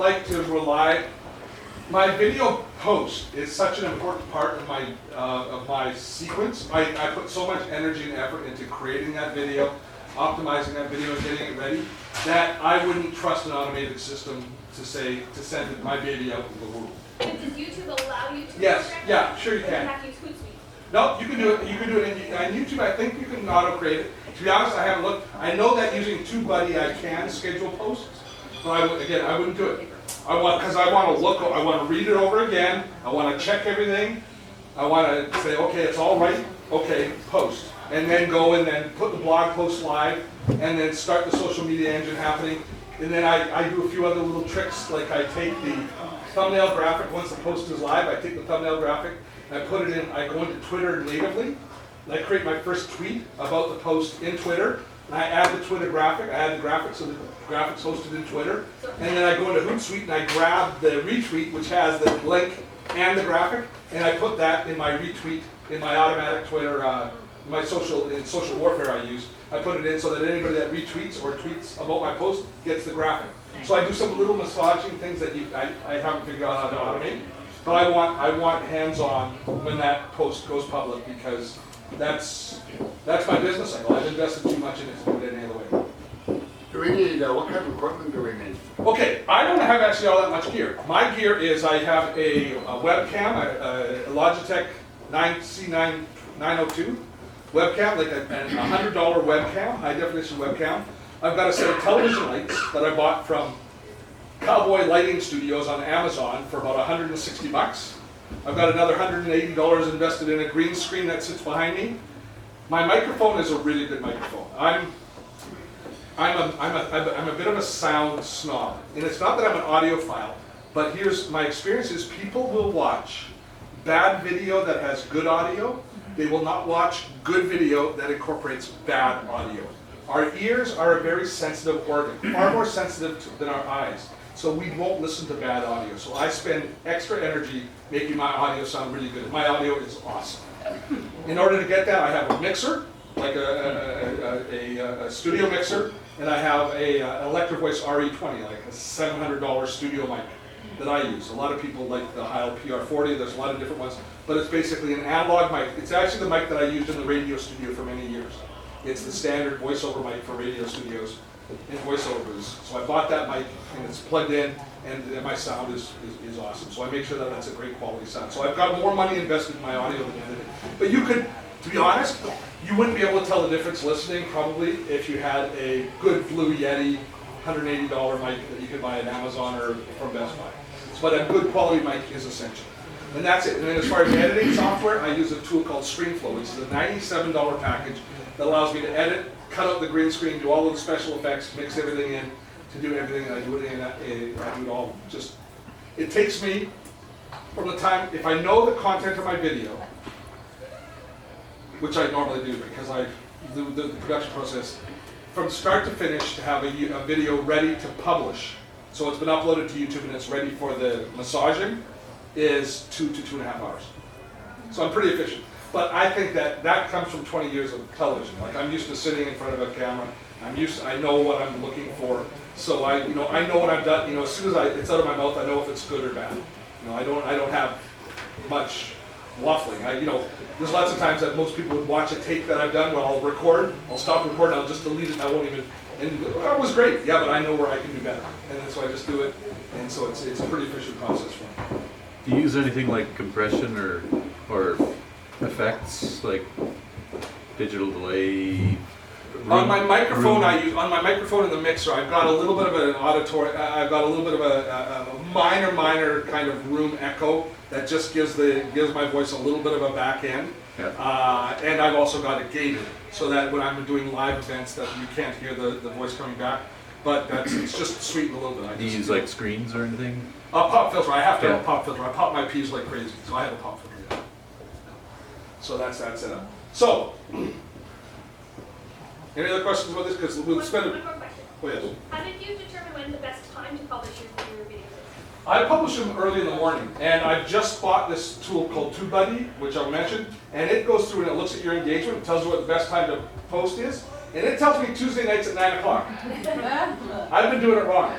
like to rely. My video post is such an important part of my sequence. I put so much energy and effort into creating that video, optimizing that video, and getting it ready, that I wouldn't trust an automated system to send my baby out to the world. Does YouTube allow you to? Yes, yeah, sure you Or do you can. have to use Hootsuite? No, you can do it. You can do it on YouTube. I think you can auto create it. To be honest, I haven't looked. I know that using TubeBuddy I can schedule posts, but I wouldn't do it. Because I want to look. I want to read it over again. I want to check everything. I want to say, okay, it's all right. Okay, post, and then go and then put the blog post live, and then start the social media engine happening. And then I do a few other little tricks, like I take the thumbnail graphic once the post is live. I take the thumbnail graphic. I put it in, I go into Twitter natively, and I create my first tweet about the post in Twitter, and I add the Twitter graphic, I add the graphic so the graphic's hosted in Twitter, and then I go into Hootsuite and I grab the retweet, which has the link and the graphic, and I put that in my retweet, in my automatic Twitter, in social warfare I use. I put it in so that anybody that retweets or tweets about my post gets the graphic. So I do some little massaging things that I haven't figured out how to automate. But I want hands-on when that post goes public, because that's my business cycle. I've invested too much in it to do it any other way. Do we need, what kind of equipment do we need? Okay, I don't have actually all that much gear. My gear is I have a webcam, a Logitech C902 webcam, like a $100 webcam, high definition webcam. I've got a set of television lights that I bought from Cowboy Lighting Studios on Amazon for about 160 bucks. I've got another $180 invested in a green screen that sits behind me. My microphone is a really good microphone. I'm a bit of a sound snob, and it's not that I'm an audiophile, but here's my experience: is people will watch bad video that has good audio. They will not watch good video that incorporates bad audio. Our ears are a very sensitive organ, far more sensitive than our eyes. So we won't listen to bad audio. So I spend extra energy making my audio sound really good. My audio is awesome. In order to get that, I have a mixer, like a studio mixer, and I have an Electro Voice RE20, like a $700 studio mic that I use. A lot of people like the Heil PR40. There's a lot of different ones, but it's basically an analog mic. It's actually the mic that I used in the radio studio for many years. It's the standard voiceover mic for radio studios and voiceovers. So I bought that mic, and it's plugged in, and my sound is awesome. So I make sure that that's a great quality sound. So I've got more money invested in my audio than anything. But you could, to be honest, you wouldn't be able to tell the difference listening probably if you had a good Blue Yeti $180 mic that you could buy at Amazon or from Best Buy. But a good quality mic is essential. And that's it. And then as far as editing software, I use a tool called ScreenFlow, which is a $97 package that allows me to edit, cut out the green screen, do all of the special effects, mix everything in, to do everything, and I do it all. Just, it takes me from the time, if I know the content of my video, which I normally do because the production process, from start to finish, to have a video ready to publish, so it's been uploaded to YouTube and it's ready for the massaging, is 2 to 2.5 hours. So I'm pretty efficient. But I think that comes from 20 years of television. Like, I'm used to sitting in front of a camera. I know what I'm looking for. So I know what I've done. As soon as it's out of my mouth, I know if it's good or bad. I don't have much waffling. There's lots of times that most people would watch a tape that I've done where I'll record, I'll stop recording, I'll just delete it, and I won't even, and that was great, yeah, but I know where I can do better. And then so I just do it, and so it's a pretty efficient process for me. Do you use anything like compression or effects, like digital delay? On my microphone, on my microphone in the mixer, I've got a little bit of an auditory, I've got a little bit of a minor kind of room echo that just gives my voice a little bit of a back end. Yeah. And I've also got it gated, so that when I'm doing live events that you can't hear the voice coming back. But it's just sweetened a little bit. Do you use like screens or anything? A pop filter, I have to have a pop filter. I pop my P's like crazy, so I have a pop filter. Yeah. So that's that setup. So, any other questions about this? Because we'll spend it. One more question. Oh, yes. How did you determine when the best time to publish your videos is? I publish them early in the morning, and I just bought this tool called TubeBuddy, which I mentioned, and it goes through and it looks at your engagement, it tells you what the best time to post is, and it tells me Tuesday nights at 9 o'clock. I've been doing it wrong.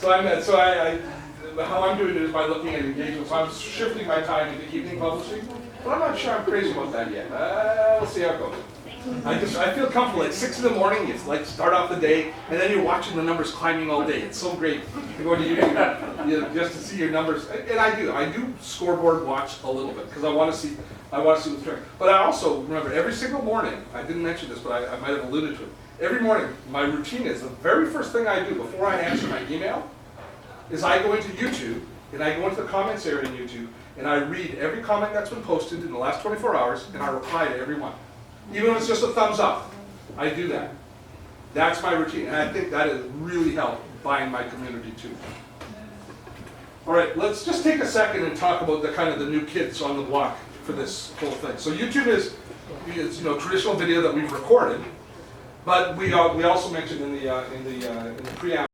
How I'm doing it is by looking at engagement. So I'm shifting my time into evening publishing, but I'm not sure I'm crazy about that yet. We'll see how it goes. I feel comfortable at 6 in the morning. It's like start off the day, and then you're watching the numbers climbing all day. It's so great. You go to YouTube just to see your numbers, and I do scoreboard watch a little bit because I want to see what's trending. But I also remember every single morning. I didn't mention this, but I might have alluded to it. Every morning, my routine is the very first thing I do before I answer my email is I go into YouTube and I go into the comments area in YouTube and I read every comment that's been posted in the last 24 hours and I reply to every one. Even if it's just a thumbs up, I do that. That's my routine, and I think that has really helped bind my community too. All right, let's just take a second and talk about the kind of the new kids on the block for this whole thing. So YouTube is traditional video that we've recorded, but we also mentioned in the preamble